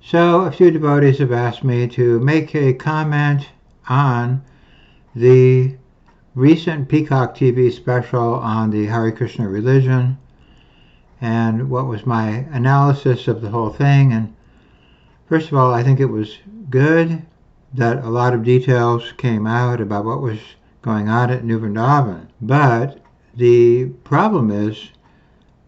So a few devotees have asked me to make a comment on the recent Peacock TV special on the Hare Krishna religion and what was my analysis of the whole thing. And first of all, I think it was good that a lot of details came out about what was going on at New Vrindavan. But the problem is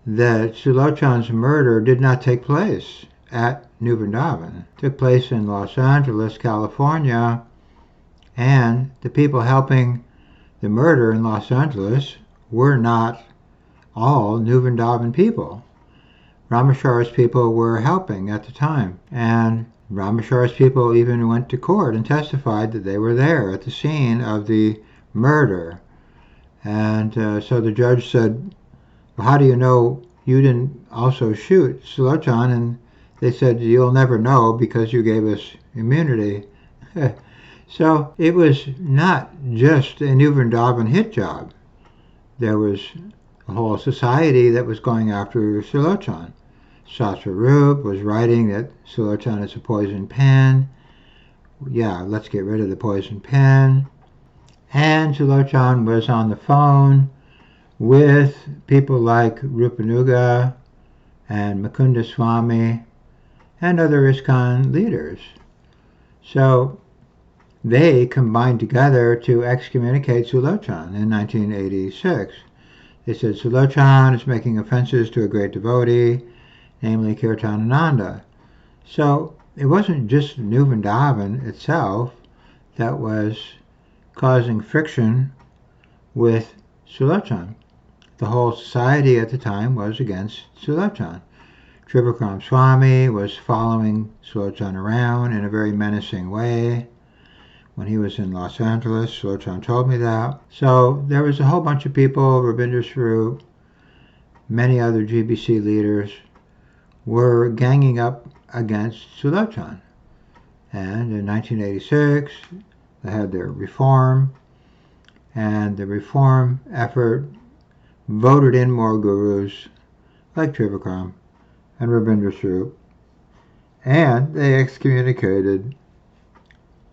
that Sulochan's murder did not take place at New Vrindavan. It took place in Los Angeles, California, and the people helping the murder in Los Angeles were not all New Vrindavan people. Ramachar's people were helping at the time, and Ramachar's people even went to court and testified that they were there at the scene of the murder. And so the judge said, well, how do you know you didn't also shoot Sulochan? And they said, you'll never know because you gave us immunity. So it was not just a New Vrindavan hit job. There was a whole society that was going after Sulochan. Sasarup was writing that Sulochan is a poison pen. Yeah, let's get rid of the poison pen. And Sulochan was on the phone with people like Rupanuga and Mukunda Swami and other ISKCON leaders. So they combined together to excommunicate Sulochan in 1986. They said Sulochan is making offenses to a great devotee, namely Kirtanananda. So it wasn't just New Vrindavan itself that was causing friction with Sulochan. The whole society at the time was against Sulochan. Trivakram Swami was following Sulochan around in a very menacing way. When he was in Los Angeles, Sulochan told me that. So there was a whole bunch of people, Rabindra Swarup, many other GBC leaders, were ganging up against Sulochan. And in 1986, they had their reform, and the reform effort voted in more gurus like Trivakram and Rabindra Swarup, and they excommunicated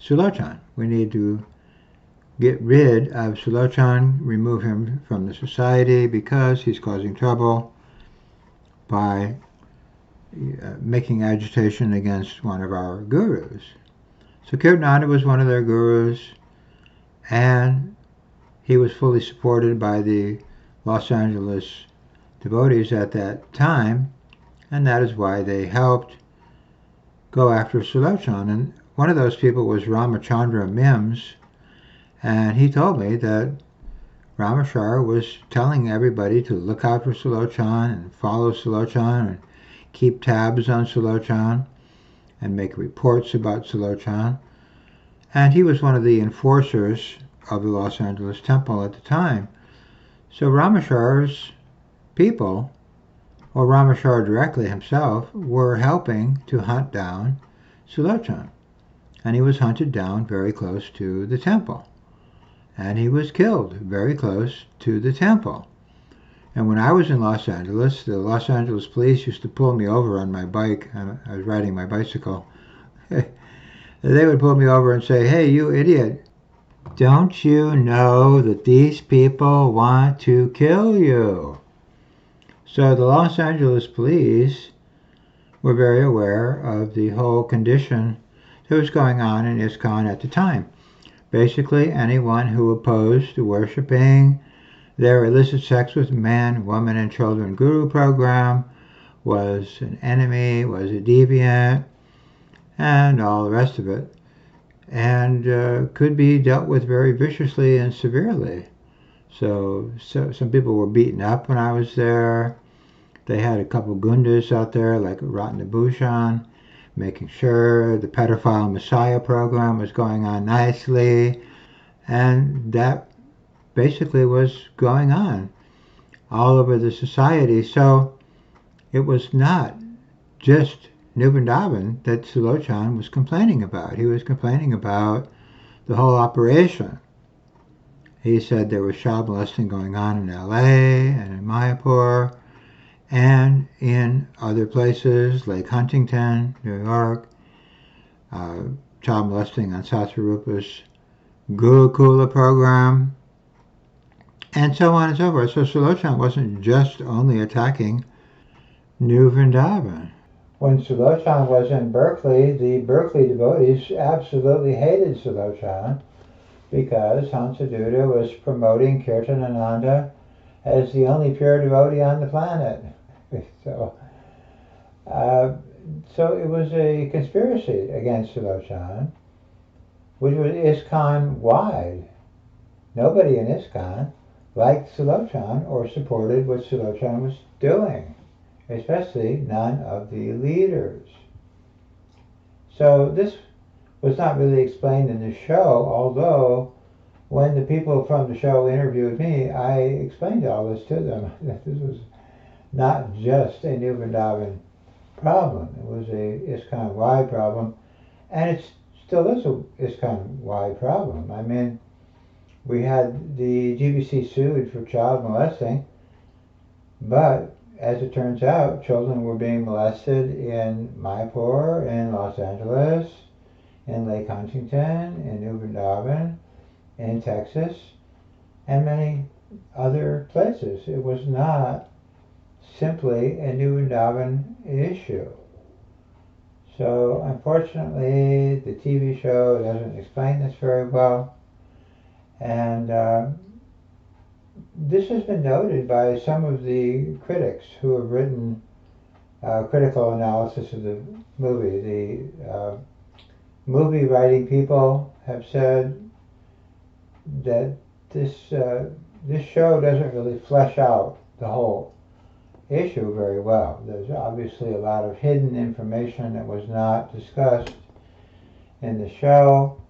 Sulochan. We need to get rid of Sulochan, remove him from the society because he's causing trouble by making agitation against one of our gurus. So Kirtananda was one of their gurus, and he was fully supported by the Los Angeles devotees at that time, and that is why they helped go after Sulochan. And one of those people was Ramachandra Mims, and he told me that Ramachar was telling everybody to look out for Sulochan and follow Sulochan and keep tabs on Sulochan and make reports about Sulochan. And he was one of the enforcers of the Los Angeles Temple at the time. So Ramachar's people, or Ramachar directly himself, were helping to hunt down Sulochan. And he was hunted down very close to the temple. And he was killed very close to the temple. And when I was in Los Angeles, the Los Angeles police used to pull me over on my bike. I was riding my bicycle. They would pull me over and say, hey, you idiot, don't you know that these people want to kill you? So the Los Angeles police were very aware of the whole condition that was going on in ISKCON at the time. Basically, anyone who opposed to worshiping their illicit sex with men, women, and children guru program was an enemy, was a deviant, and all the rest of it, and could be dealt with very viciously and severely. So some people were beaten up when I was there. They had a couple gundas out there, like Ratnabhushan, making sure the pedophile messiah program was going on nicely, and that basically was going on all over the society. So it was not just New Vrindavan that Sulochan was complaining about. He was complaining about the whole operation. He said there was child molesting going on in LA and in Mayapur, and in other places, Lake Huntington, New York, child molesting on Satsarupa's Gurukula program, and so on and so forth. So Sulochana wasn't just only attacking New Vrindavan. When Sulochana was in Berkeley, the Berkeley devotees absolutely hated Sulochana because Hansaduta was promoting Kirtanananda as the only pure devotee on the planet. So it was a conspiracy against Sulochana, which was ISKCON-wide. Nobody in ISKCON liked Sulochana or supported what Sulochana was doing, especially none of the leaders. So this was not really explained in the show, although when the people from the show interviewed me, I explained all this to them. This was not just a New Vrindavan problem. It was a ISKCON-wide problem, and it still is a ISKCON-wide problem. I mean, we had the GBC sued for child molesting, but as it turns out, children were being molested in Mayapur, in Los Angeles, in Lake Huntington, in New Vrindavan, in Texas, and many other places. It was not simply a New Vrindavan issue. So unfortunately, the TV show doesn't explain this very well, and this has been noted by some of the critics who have written critical analysis of the movie. The movie writing people have said that this show doesn't really flesh out the whole issue very well. There's obviously a lot of hidden information that was not discussed in the show,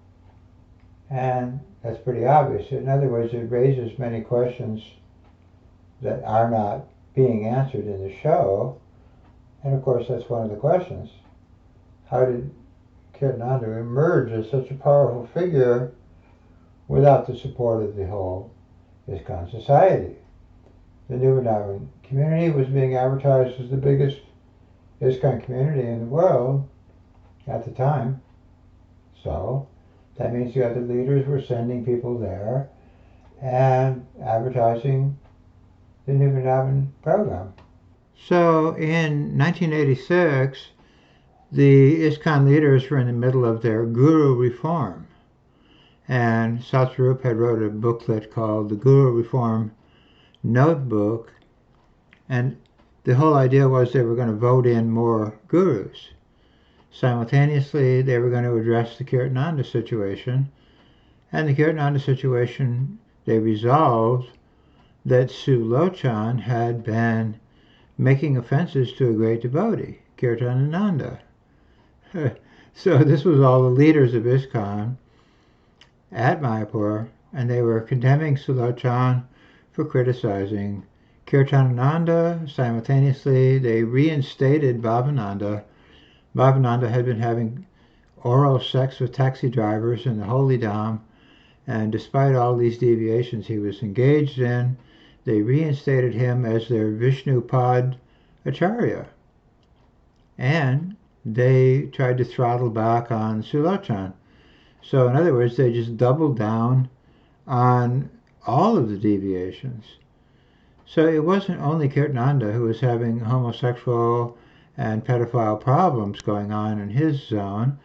and that's pretty obvious. In other words, it raises many questions that are not being answered in the show, and of course that's one of the questions. How did Kirtananda emerge as such a powerful figure without the support of the whole ISKCON society? The New Vrindavan community was being advertised as the biggest ISKCON community in the world at the time. So that means the other leaders were sending people there and advertising the New Vrindavan program. So in 1986, the ISKCON leaders were in the middle of their Guru Reform. And Satsarup had wrote a booklet called the Guru Reform Notebook, and the whole idea was they were going to vote in more gurus. Simultaneously, they were going to address the Kirtananda situation, and the Kirtananda situation, they resolved that Sulochana had been making offenses to a great devotee, Kirtanananda. So this was all the leaders of ISKCON at Mayapur, and they were condemning Sulochana for criticizing Kirtanananda. Simultaneously, they reinstated Bhavananda. Bhavananda had been having oral sex with taxi drivers in the Holy Dham, and despite all these deviations he was engaged in, they reinstated him as their Vishnupad Acharya. And they tried to throttle back on Sulochana. So in other words, they just doubled down on all of the deviations. So it wasn't only Kirtananda who was having homosexual and pedophile problems going on in his zone.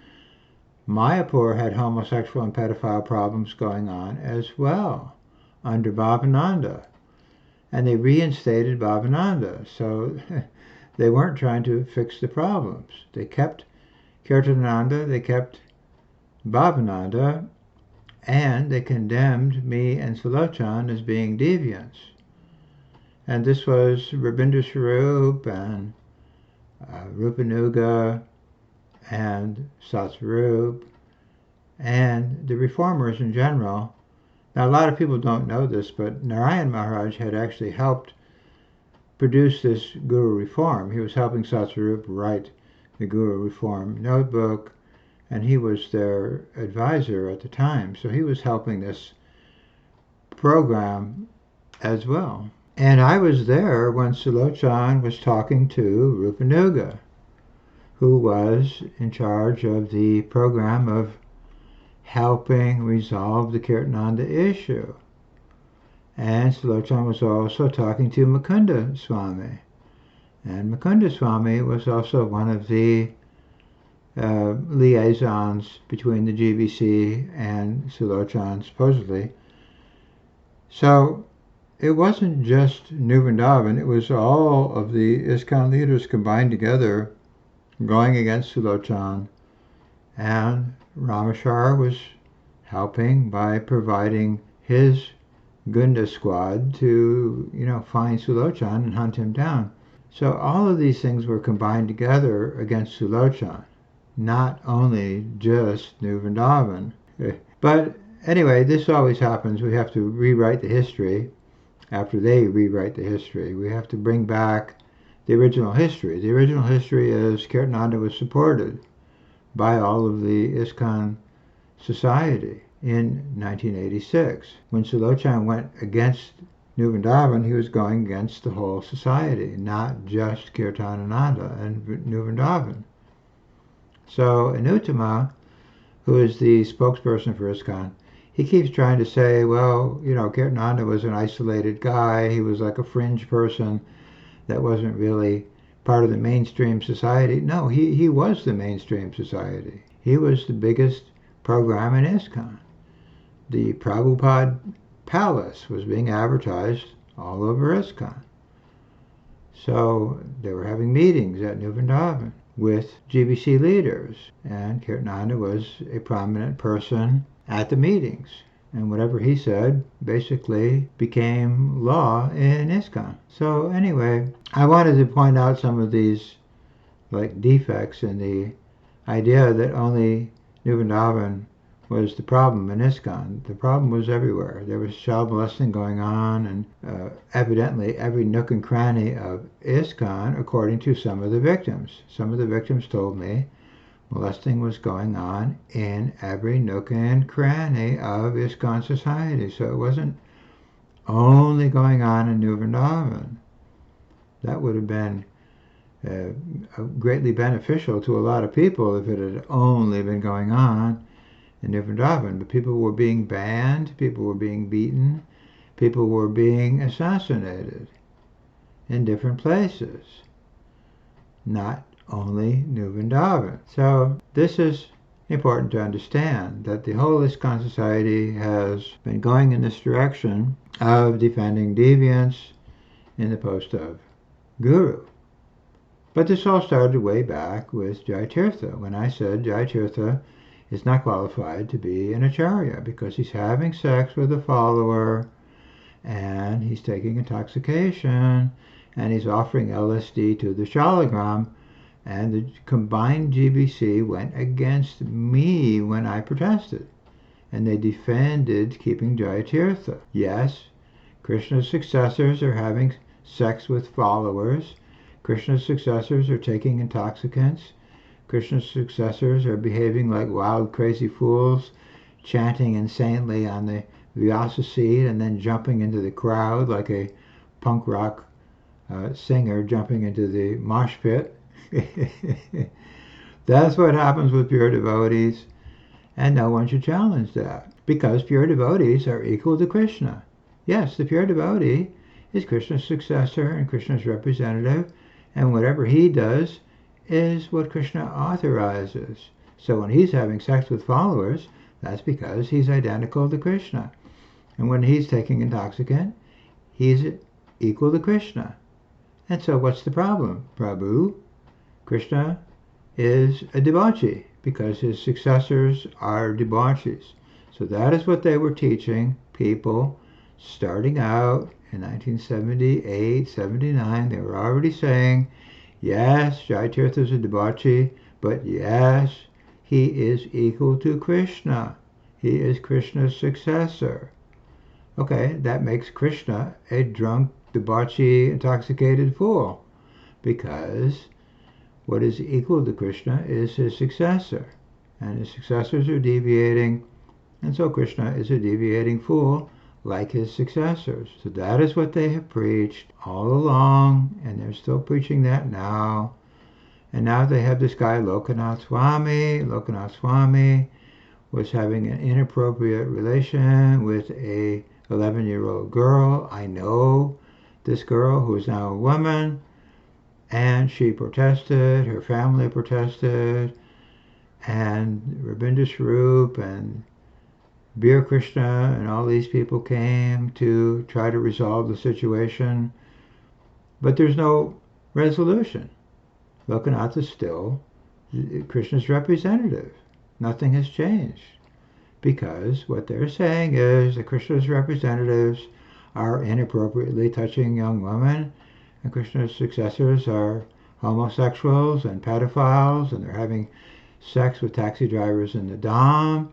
Mayapur had homosexual and pedophile problems going on as well under Bhavananda. And they reinstated Bhavananda. So they weren't trying to fix the problems. They kept Kirtananda, they kept Bhavananda, and they condemned me and Sulochana as being deviants. And this was Rabindra Swarup and Rupanuga and Satsarup and the reformers in general. Now a lot of people don't know this, but Narayan Maharaj had actually helped produce this Guru Reform. He was helping Satsarup write the Guru Reform notebook, and he was their advisor at the time. So he was helping this program as well. And I was there when Sulochan was talking to Rupanuga, who was in charge of the program of helping resolve the Kirtananda issue. And Sulochan was also talking to Mukunda Swami. And Mukunda Swami was also one of the liaisons between the GBC and Sulochan, supposedly. So it wasn't just New Vrindavan, it was all of the ISKCON leaders combined together going against Sulochan. And Rameshwar was helping by providing his Gunda squad to, find Sulochan and hunt him down. So all of these things were combined together against Sulochan, not only just New Vrindavan. But anyway, this always happens. We have to rewrite the history. After they rewrite the history, we have to bring back the original history. The original history is Kirtananda was supported by all of the ISKCON society in 1986. When Sulochan went against New Vrindavan, he was going against the whole society, not just Kirtanananda and New Vrindavan. So Anuttama, who is the spokesperson for ISKCON, he keeps trying to say, well, Kirtananda was an isolated guy. He was like a fringe person that wasn't really part of the mainstream society. No, he was the mainstream society. He was the biggest program in ISKCON. The Prabhupada Palace was being advertised all over ISKCON. So they were having meetings at New Vrindavan with GBC leaders, and Kirtananda was a prominent person at the meetings. And whatever he said basically became law in ISKCON. So anyway, I wanted to point out some of these defects in the idea that only New Vrindavan was the problem in ISKCON. The problem was everywhere. There was child molesting going on, and evidently every nook and cranny of ISKCON, according to some of the victims. Some of the victims told me molesting was going on in every nook and cranny of ISKCON society. So it wasn't only going on in New Vrindavan. That would have been greatly beneficial to a lot of people if it had only been going on in New Vrindavan. But people were being banned, people were being beaten, people were being assassinated in different places. Not only New Vrindavan. So this is important to understand, that the whole ISKCON society has been going in this direction of defending deviance in the post of Guru. But this all started way back with Jayatirtha, when I said Jayatirtha is not qualified to be an acharya because he's having sex with a follower, and he's taking intoxication, and he's offering LSD to the shalagram. And the combined GBC went against me when I protested. And they defended keeping Jayatirtha. Yes, Krishna's successors are having sex with followers. Krishna's successors are taking intoxicants. Krishna's successors are behaving like wild, crazy fools, chanting insanely on the Vyasa seat and then jumping into the crowd like a punk rock singer jumping into the mosh pit. That's what happens with pure devotees, and no one should challenge that, because pure devotees are equal to Krishna. Yes, the pure devotee is Krishna's successor and Krishna's representative, and whatever he does is what Krishna authorizes. So when he's having sex with followers, that's because he's identical to Krishna. And when he's taking intoxicant, he's equal to Krishna. And so what's the problem, Prabhu? Krishna is a debauchee because his successors are debauchees. So that is what they were teaching people starting out in 1978, 79. They were already saying, yes, Jayatirtha is a debauchee, but yes, he is equal to Krishna. He is Krishna's successor. Okay, that makes Krishna a drunk, debauchee, intoxicated fool, because what is equal to Krishna is his successor, and his successors are deviating, and so Krishna is a deviating fool, like his successors. So that is what they have preached all along, and they're still preaching that now. And now they have this guy, Lokanath Swami. Lokanath Swami was having an inappropriate relation with a 11-year-old girl. I know this girl who is now a woman, and she protested, her family protested, and Rabindra Swarup and Bir Krishna and all these people came to try to resolve the situation, but there's no resolution. Lokanath is still Krishna's representative. Nothing has changed, because what they're saying is that Krishna's representatives are inappropriately touching young women, and Krishna's successors are homosexuals and pedophiles, and they're having sex with taxi drivers in the Dham.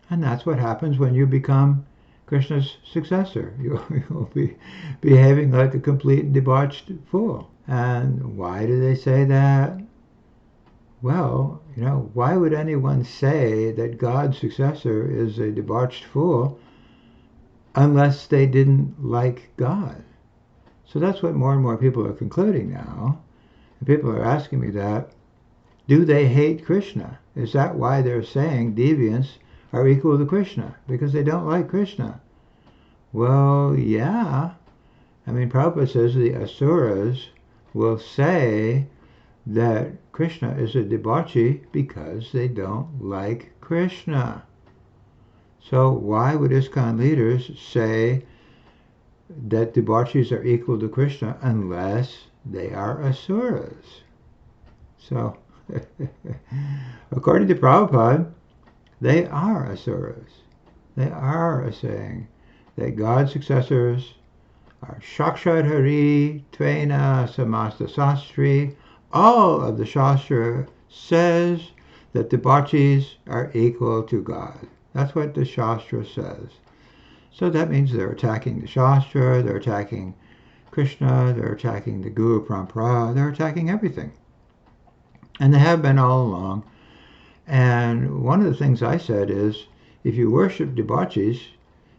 And that's what happens when you become Krishna's successor. You'll be behaving like a complete debauched fool. And why do they say that? Well, why would anyone say that God's successor is a debauched fool unless they didn't like God? So that's what more and more people are concluding now. And people are asking me that. Do they hate Krishna? Is that why they're saying deviants are equal to Krishna? Because they don't like Krishna? Well, yeah. I mean, Prabhupada says the asuras will say that Krishna is a debauchee because they don't like Krishna. So why would ISKCON leaders say that debauchees are equal to Krishna unless they are asuras? So, according to Prabhupada, they are asuras. They are saying that God's successors are Shakshad Hari, Tvena, Samasta Sastri. All of the Shastra says that debauchees are equal to God. That's what the Shastra says. So that means they're attacking the Shastra, they're attacking Krishna, they're attacking the Guru Parampara, they're attacking everything. And they have been all along. And one of the things I said is, if you worship debauchees,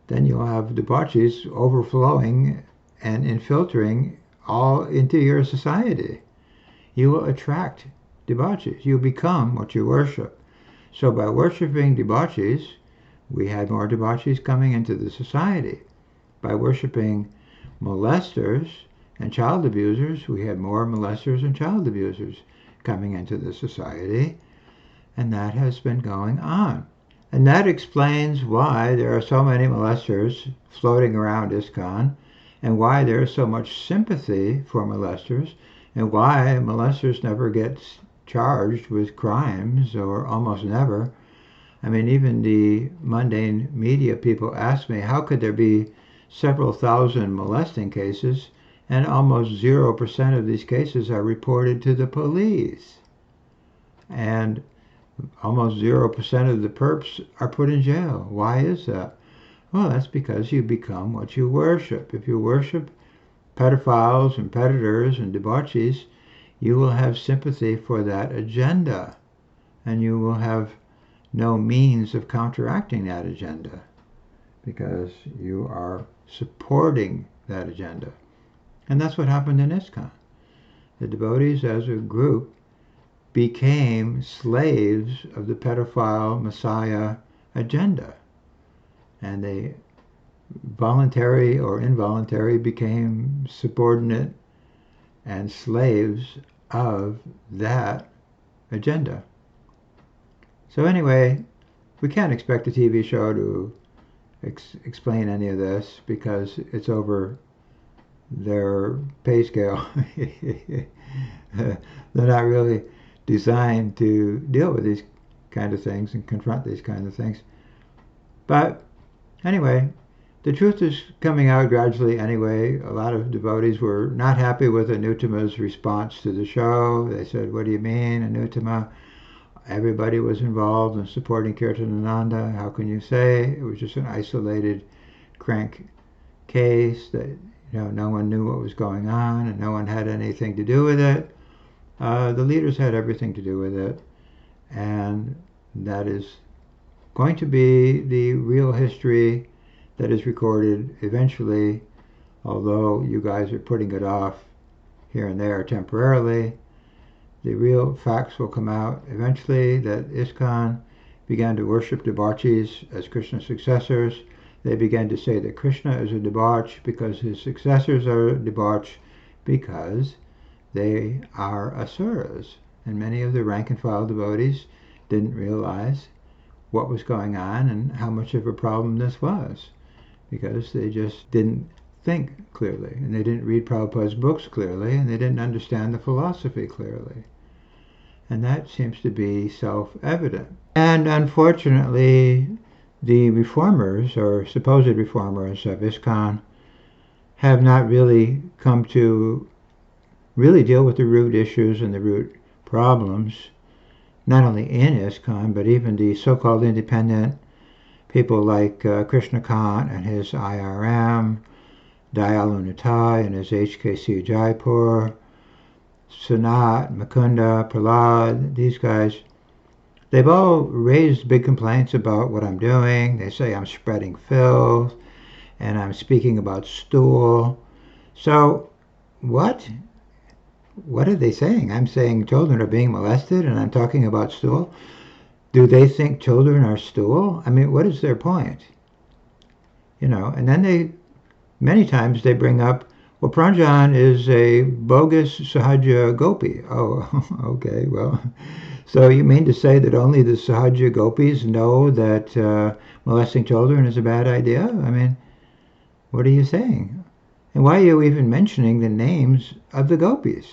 then you'll have debauchees overflowing and infiltrating all into your society. You will attract debauchees. You become what you worship. So by worshiping debauchees, we had more debauchees coming into the society. By worshiping molesters and child abusers, we had more molesters and child abusers coming into the society. And that has been going on. And that explains why there are so many molesters floating around ISKCON, and why there is so much sympathy for molesters, and why molesters never get charged with crimes, or almost never. I mean, even the mundane media people ask me, how could there be several thousand molesting cases, and almost 0% of these cases are reported to the police? And almost 0% of the perps are put in jail. Why is that? Well, that's because you become what you worship. If you worship pedophiles and predators and debauchees, you will have sympathy for that agenda, and you will have no means of counteracting that agenda because you are supporting that agenda. And that's what happened in ISKCON. The devotees as a group became slaves of the pedophile messiah agenda, and they voluntary or involuntary became subordinate and slaves of that agenda. So anyway, we can't expect a TV show to explain any of this because it's over their pay scale. They're not really designed to deal with these kind of things and confront these kinds of things. But anyway, the truth is coming out gradually anyway. A lot of devotees were not happy with Anuttama's response to the show. They said, what do you mean, Anuttama? Everybody was involved in supporting Kirtanananda. How can you say it was just an isolated crank case that no one knew what was going on and no one had anything to do with it? The leaders had everything to do with it, and that is going to be the real history that is recorded eventually, although you guys are putting it off here and there temporarily. The real facts will come out eventually that ISKCON began to worship debauchees as Krishna's successors. They began to say that Krishna is a debauch because his successors are debauched because they are asuras. And many of the rank and file devotees didn't realize what was going on and how much of a problem this was, because they just didn't think clearly, and they didn't read Prabhupada's books clearly, and they didn't understand the philosophy clearly. And that seems to be self-evident. And unfortunately, the reformers, or supposed reformers of ISKCON, have not really come to really deal with the root issues and the root problems, not only in ISKCON, but even the so-called independent people like Krishna and his IRM, Dayalu Natai and his HKC Jaipur, Sanat, Mukunda, Prahlad, these guys, they've all raised big complaints about what I'm doing. They say I'm spreading filth and I'm speaking about stool. So what? What are they saying? I'm saying children are being molested and I'm talking about stool? Do they think children are stool? I mean, what is their point? You know, and then many times they bring up, well, Pranjan is a bogus Sahaja Gopi. Oh, okay, well, so you mean to say that only the Sahaja Gopis know that molesting children is a bad idea? I mean, what are you saying? And why are you even mentioning the names of the Gopis?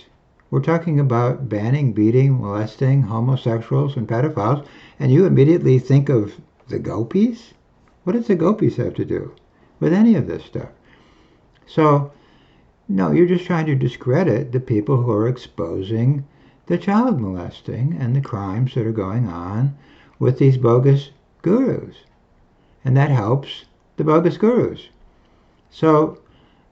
We're talking about banning, beating, molesting homosexuals and pedophiles, and you immediately think of the Gopis? What does the Gopis have to do with any of this stuff? So, no, you're just trying to discredit the people who are exposing the child molesting and the crimes that are going on with these bogus gurus. And that helps the bogus gurus. So,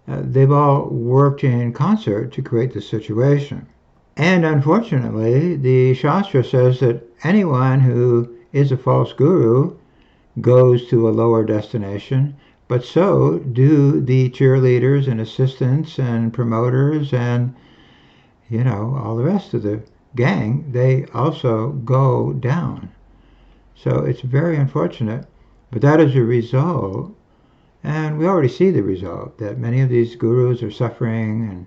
they've all worked in concert to create this situation. And unfortunately, the Shastra says that anyone who is a false guru goes to a lower destination, but so do the cheerleaders and assistants and promoters and, you know, all the rest of the gang. They also go down. So it's very unfortunate, but that is a result, and we already see the result, that many of these gurus are suffering and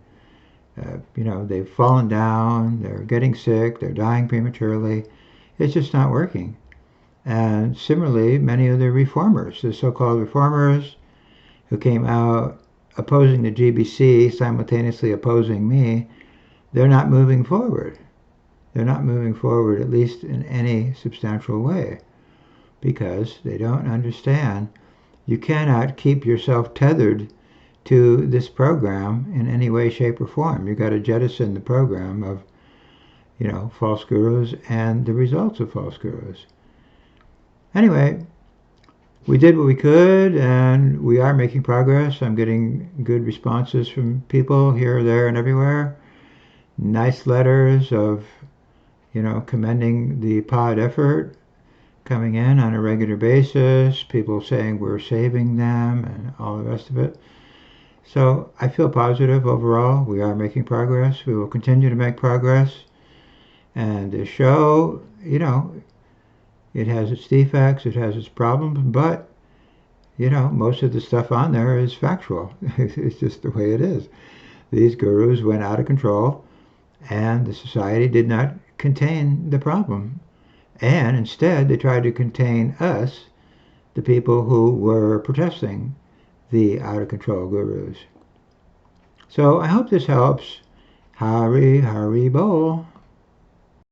you know, they've fallen down, they're getting sick, they're dying prematurely. It's just not working. And similarly, many of the reformers, the so-called reformers who came out opposing the GBC, simultaneously opposing me, they're not moving forward. They're not moving forward, at least in any substantial way, because they don't understand. You cannot keep yourself tethered to this program in any way, shape, or form. You've got to jettison the program of, you know, false gurus and the results of false gurus. Anyway, we did what we could, and we are making progress. I'm getting good responses from people here, there, and everywhere. Nice letters of, you know, commending the pod effort coming in on a regular basis. People saying we're saving them and all the rest of it. So I feel positive overall. We are making progress. We will continue to make progress. And the show, you know, it has its defects, it has its problems, but, you know, most of the stuff on there is factual. It's just the way it is. These gurus went out of control, and the society did not contain the problem. And instead, they tried to contain us, the people who were protesting the out-of-control gurus. So I hope this helps. Hari Hari Bol.